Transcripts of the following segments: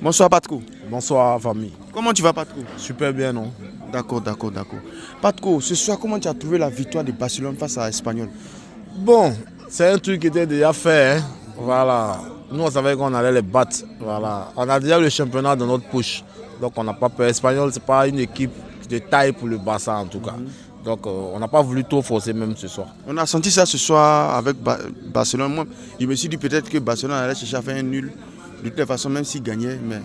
Bonsoir Patko. Bonsoir famille. Comment tu vas Patko? Super bien, non? D'accord. Patko, ce soir, comment tu as trouvé la victoire de Barcelone face à Espanyol? Bon, c'est un truc qui était déjà fait. Hein. Voilà. Nous, on savait qu'on allait les battre. Voilà. On a déjà le championnat dans notre poche. Donc, on n'a pas peur. Espanyol, ce n'est pas une équipe de taille pour le Barça, en tout cas. Donc, on n'a pas voulu trop forcer même ce soir. On a senti ça ce soir avec Barcelone. Moi, je me suis dit peut-être que Barcelone allait chercher à faire un nul. De toute façon, même s'il gagnait, mais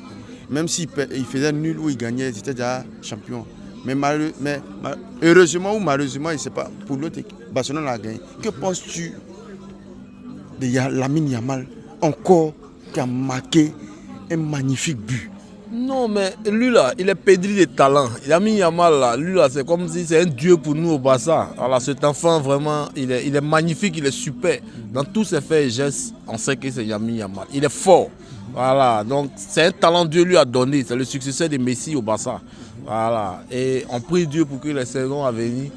même s'il faisait nul ou il gagnait, c'était déjà champion. Mais heureusement ou malheureusement, je ne sais pas, pour l'autre équipe, Barcelone a gagné. Que penses-tu de Lamine Yamal, encore, qui a marqué un magnifique but? Non, mais lui là, il est pédri de talent. Lamine Yamal là, lui là, c'est comme si c'est un dieu pour nous au Barça. Alors cet enfant vraiment, il est magnifique, il est super. Dans tous ses faits et gestes, on sait que c'est Lamine Yamal. Il est fort. Voilà, donc c'est un talent Dieu lui a donné. C'est le successeur de Messi au Barça. Voilà, et on prie Dieu pour que les saisons à venir,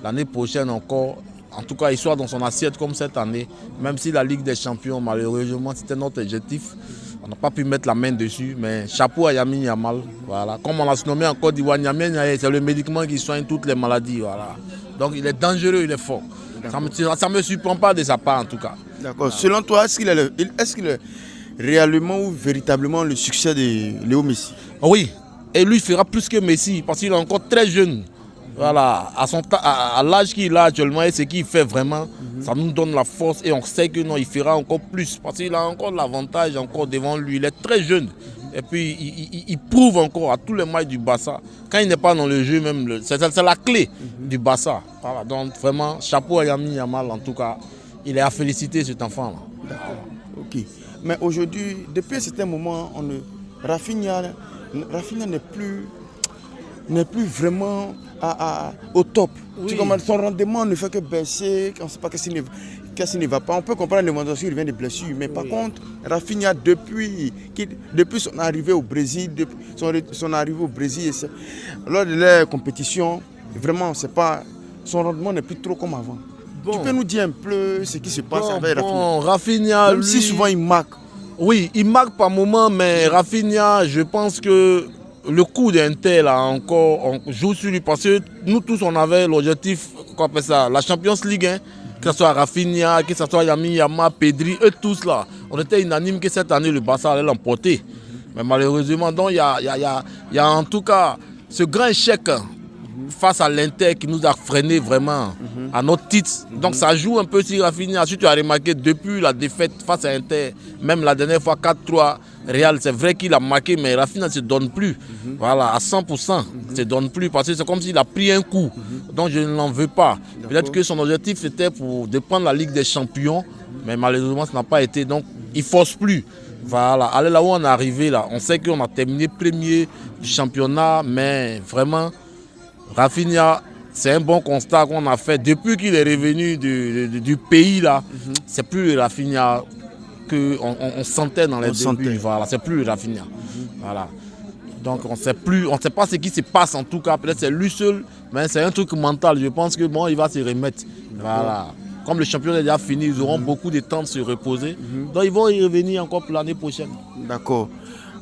l'année prochaine encore, en tout cas, il soit dans son assiette comme cette année. Même si la Ligue des Champions, malheureusement, c'était notre objectif. On n'a pas pu mettre la main dessus, mais chapeau à Lamine Yamal. Voilà. Comme on l'a nommé en Côte d'Ivoire, c'est le médicament qui soigne toutes les maladies. Voilà. Donc il est dangereux, il est fort. Ça ne me surprend pas de sa part en tout cas. D'accord. Voilà. Selon toi, est-ce qu'il est réellement ou véritablement le succès de Léo Messi? Oui, et lui il fera plus que Messi parce qu'il est encore très jeune. Voilà, à l'âge qu'il a actuellement et ce qu'il fait vraiment, ça nous donne la force et on sait que non, il fera encore plus parce qu'il a encore l'avantage encore devant lui. Il est très jeune et puis il prouve encore à tous les matchs du Barça. Quand il n'est pas dans le jeu même, c'est la clé du Barça. Voilà, donc vraiment, chapeau à Lamine Yamal en tout cas. Il est à féliciter cet enfant-là. D'accord, ok. Mais aujourd'hui, depuis un certain moment, Rafinha n'est plus vraiment au top. Oui. Son rendement ne fait que baisser, on ne sait pas qu'est-ce qui ne va pas. On peut comprendre Lewandowski, il vient de blessure, mais par contre, Rafinha, depuis son arrivée au Brésil, lors de la compétition, vraiment, son rendement n'est plus trop comme avant. Bon. Tu peux nous dire un peu ce qui se passe avec Rafinha? Rafinha, même si souvent il marque. Oui, il marque par moment, mais Rafinha, je pense que le coup d'Inter, là, encore, on joue sur lui parce que nous tous, on avait l'objectif, qu'on appelle ça, la Champions League, hein, que ce soit Rafinha, que ce soit Lamine Yamal, Pedri, eux tous là. On était unanime que cette année, le Barça allait l'emporter. Mais malheureusement, il y a en tout cas ce grand échec face à l'Inter qui nous a freiné vraiment à notre titre. Donc ça joue un peu sur Rafinha. Si tu as remarqué, depuis la défaite face à l'Inter, même la dernière fois 4-3, Real, c'est vrai qu'il a marqué, mais Rafinha ne se donne plus. Voilà, à 100%, ne se donne plus parce que c'est comme s'il a pris un coup. Donc je ne l'en veux pas. Peut-être que son objectif c'était de prendre la Ligue des Champions, mais malheureusement ça n'a pas été. Donc il ne force plus. Voilà, allez là où on est arrivé, là. On sait qu'on a terminé premier du championnat, mais vraiment, Rafinha, c'est un bon constat qu'on a fait. Depuis qu'il est revenu du pays, là, c'est plus le Rafinha qu'on sentait dans les débuts. Voilà, c'est plus le Rafinha. Voilà. Donc on sait pas ce qui se passe en tout cas. Peut-être c'est lui seul, mais c'est un truc mental. Je pense que bon, il va se remettre. Voilà. Comme le championnat est déjà fini, ils auront beaucoup de temps de se reposer. Donc ils vont y revenir encore pour l'année prochaine. D'accord.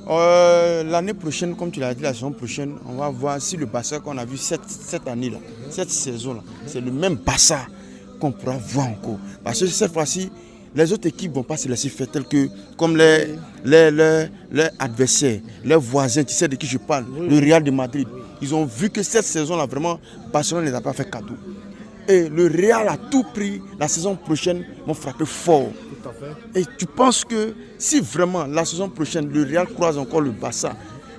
L'année prochaine, comme tu l'as dit, la saison prochaine, on va voir si le Barça qu'on a vu cette année-là, cette saison-là, c'est le même Barça qu'on pourra voir encore. Parce que cette fois-ci, les autres équipes ne vont pas se laisser faire telles que, comme les adversaires, les voisins, tu sais de qui je parle, le Real de Madrid. Ils ont vu que cette saison-là, vraiment, Barcelone ne les a pas fait cadeau. Et le Real a tout pris, la saison prochaine, vont frapper fort. Tout à fait. Et tu penses que si vraiment la saison prochaine, le Real croise encore le Barça,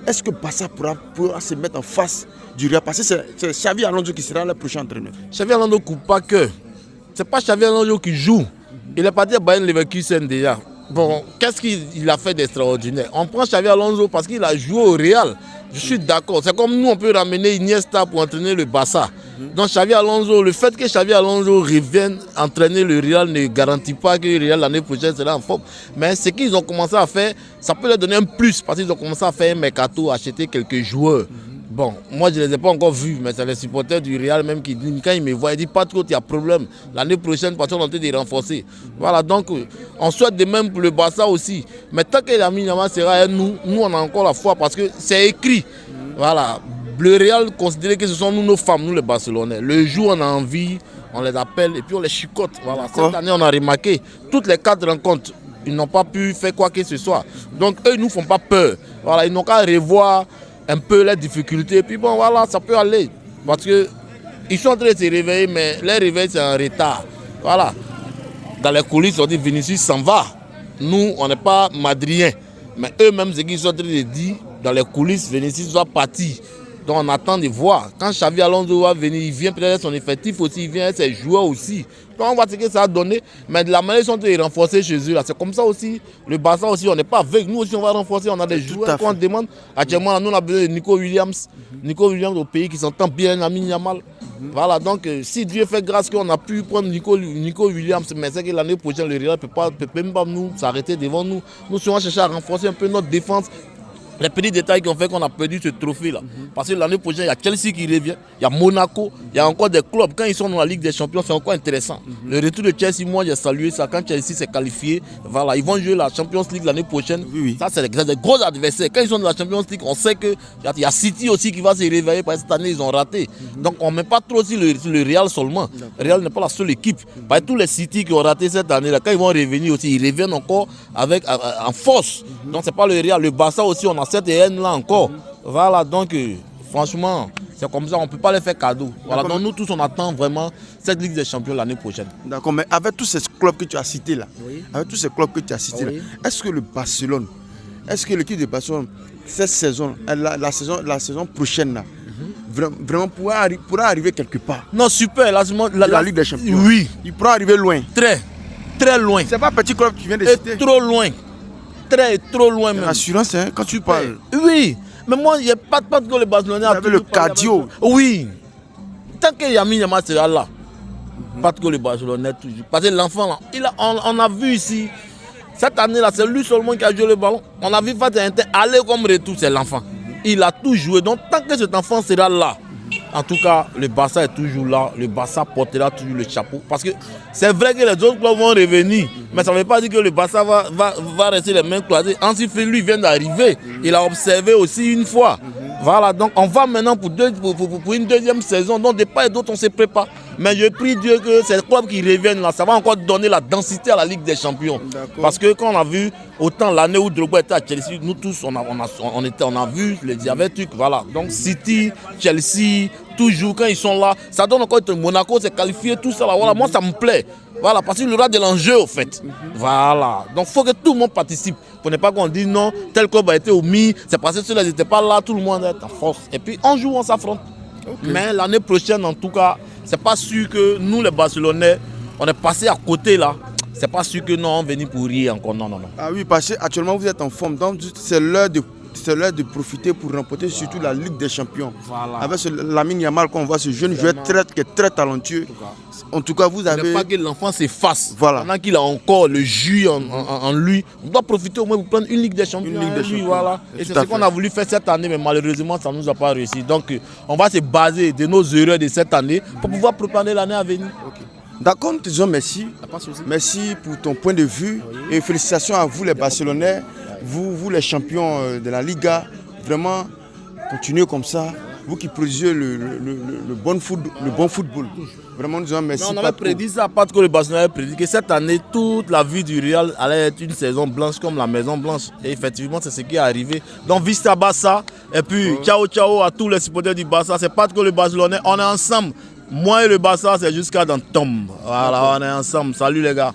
est-ce que Barça pourra se mettre en face du Real? Parce que c'est Xavi Alonso qui sera le prochain entraîneur. Xavi Alonso ne coupe pas que. Ce n'est pas Xavi Alonso qui joue. Il est parti à Bayern Leverkusen déjà. Bon, qu'est-ce qu'il a fait d'extraordinaire? On prend Xavi Alonso parce qu'il a joué au Real. Je suis d'accord. C'est comme nous, on peut ramener Iniesta pour entraîner le Barça. Donc Xavi Alonso, le fait que Xavi Alonso revienne entraîner le Real ne garantit pas que le Real l'année prochaine sera en forme. Mais ce qu'ils ont commencé à faire, ça peut leur donner un plus parce qu'ils ont commencé à faire un mercato, acheter quelques joueurs. Bon, moi je ne les ai pas encore vus, mais c'est les supporters du Real même qui disent, quand ils me voient, ils disent pas trop qu'il y a problème. L'année prochaine, parce qu'on est en train de renforcer. Voilà, donc on souhaite de même pour le Barça aussi. Mais tant que Lamine Yamal sera nous on a encore la foi parce que c'est écrit. Voilà, le Real considère que ce sont nous nos femmes, nous les Barcelonais. Le jour où on a envie, on les appelle et puis on les chicote. Voilà, cette année on a remarqué, toutes les 4 rencontres, ils n'ont pas pu faire quoi que ce soit. Donc eux, ils ne nous font pas peur. Voilà, ils n'ont qu'à revoir un peu les difficultés. Et puis bon, voilà, ça peut aller. Parce qu'ils sont en train de se réveiller, mais les réveils, c'est en retard. Voilà. Dans les coulisses, on dit Vinicius s'en va. Nous, on n'est pas madriens. Mais eux-mêmes, ce qu'ils sont en train de dire, dans les coulisses, Vinicius doit partir. Donc on attend de voir. Quand Xavi Alonso va venir, il vient peut-être son effectif aussi, il vient ses joueurs aussi. Donc on voit ce que ça a donné. Mais de la manière ils sont renforcés chez eux. C'est comme ça aussi. Le Barça aussi, on n'est pas avec. Nous aussi, on va renforcer. On a des joueurs qu'on demande. Actuellement, nous, on a besoin de Nico Williams. Nico Williams au pays qui s'entend bien, Lamine Yamal. Voilà, donc si Dieu fait grâce qu'on a pu prendre Nico Williams, mais c'est que l'année prochaine, le Real ne peut même pas nous s'arrêter devant nous. Nous serons chercher à renforcer un peu notre défense. Les petits détails qui ont fait qu'on a perdu ce trophée-là. Parce que l'année prochaine, il y a Chelsea qui revient, il y a Monaco, il y a encore des clubs. Quand ils sont dans la Ligue des Champions, c'est encore intéressant. Le retour de Chelsea, moi, j'ai salué ça. Quand Chelsea s'est qualifié, voilà, ils vont jouer la Champions League l'année prochaine. Oui. Ça, c'est des gros adversaires. Quand ils sont dans la Champions League, on sait qu'il y a City aussi qui va se réveiller parce que cette année, ils ont raté. Donc, on ne met pas trop sur le Real seulement. Le Real n'est pas la seule équipe. Parce que tous les City qui ont raté cette année-là, quand ils vont revenir aussi, ils reviennent encore en force. Donc, ce n'est pas le Real. Le Barça aussi, on a cette haine-là encore. Voilà, donc franchement, c'est comme ça, on ne peut pas les faire cadeau. Voilà, donc nous tous, on attend vraiment cette Ligue des Champions l'année prochaine. D'accord, mais avec tous ces clubs que tu as cités là, est-ce que le Barcelone, est-ce que l'équipe de Barcelone, cette saison, la saison prochaine là, vraiment pourra arriver quelque part? Non, super, la Ligue des Champions. Oui. Il pourra arriver loin. Très loin. C'est pas un petit club que tu viens de citer. Trop loin. Trop loin même. L'assurance, hein, quand tu parles. Oui, mais moi, il n'y a pas de goal le Barcelonais. Avec le cardio. Oui. Tant que Lamine Yamal sera là, pas de goal le Barcelonais toujours. Parce que l'enfant, on a vu ici, cette année-là, c'est lui seulement qui a joué le ballon. On a vu Inter aller comme retour, c'est l'enfant. Il a tout joué. Donc tant que cet enfant sera là, en tout cas, le Barça est toujours là. Le Barça portera toujours le chapeau. Parce que c'est vrai que les autres clubs vont revenir. Mais ça ne veut pas dire que le Barça va rester les mains croisées. Hansi Flick, lui, vient d'arriver. Il a observé aussi une fois. Voilà, donc on va maintenant pour une deuxième saison. Donc de part et d'autre, on se prépare. Mais je prie Dieu que ces clubs qui reviennent là, ça va encore donner la densité à la Ligue des Champions. Parce que quand on a vu, autant l'année où Drogba était à Chelsea, nous tous, on a vu les diabètes, voilà. Donc City, Chelsea, toujours quand ils sont là, ça donne encore Monaco, c'est qualifié, tout ça là. Voilà, moi ça me plaît. Voilà, parce qu'il y aura de l'enjeu au fait. Voilà. Donc il faut que tout le monde participe. Pour ne pas qu'on dise non, tel club a été omis, c'est parce que ceux-là n'étaient pas là, tout le monde est en force. Et puis on joue, on s'affronte. Mais l'année prochaine, en tout cas, c'est pas sûr que nous les Barcelonais, on est passé à côté là. C'est pas sûr que non, on venir pour rire encore. Non. Ah oui, parce qu'actuellement vous êtes en forme. Donc c'est l'heure de profiter pour remporter surtout la Ligue des Champions. Voilà. Avec Lamine Yamal, qu'on voit ce jeune joueur qui est très talentueux. En tout cas, vous avez. Il ne faut pas que l'enfant s'efface. Voilà. Pendant qu'il a encore le jus en lui, on doit profiter au moins pour prendre une Ligue des Champions. Voilà. Et c'est ce qu'on a voulu faire cette année, mais malheureusement, ça ne nous a pas réussi. Donc, on va se baser de nos erreurs de cette année pour pouvoir préparer l'année à venir. Okay. D'accord, nous te disons merci. Merci pour ton point de vue et félicitations à vous les Barcelonais, vous les champions de la Liga. Vraiment, continuez comme ça. Vous qui produisez le bon football. Vraiment, nous disons merci. Mais on avait prédit ça, pas que le Barcelone avait prédit que cette année, toute la vie du Real allait être une saison blanche comme la Maison Blanche. Et effectivement, c'est ce qui est arrivé. Donc, Vista Barça. Et puis, ciao à tous les supporters du Barça. C'est pas que le Barcelone, on est ensemble. Moi et le Barça, c'est jusqu'à dans tombe. Voilà, on est ensemble. Salut les gars.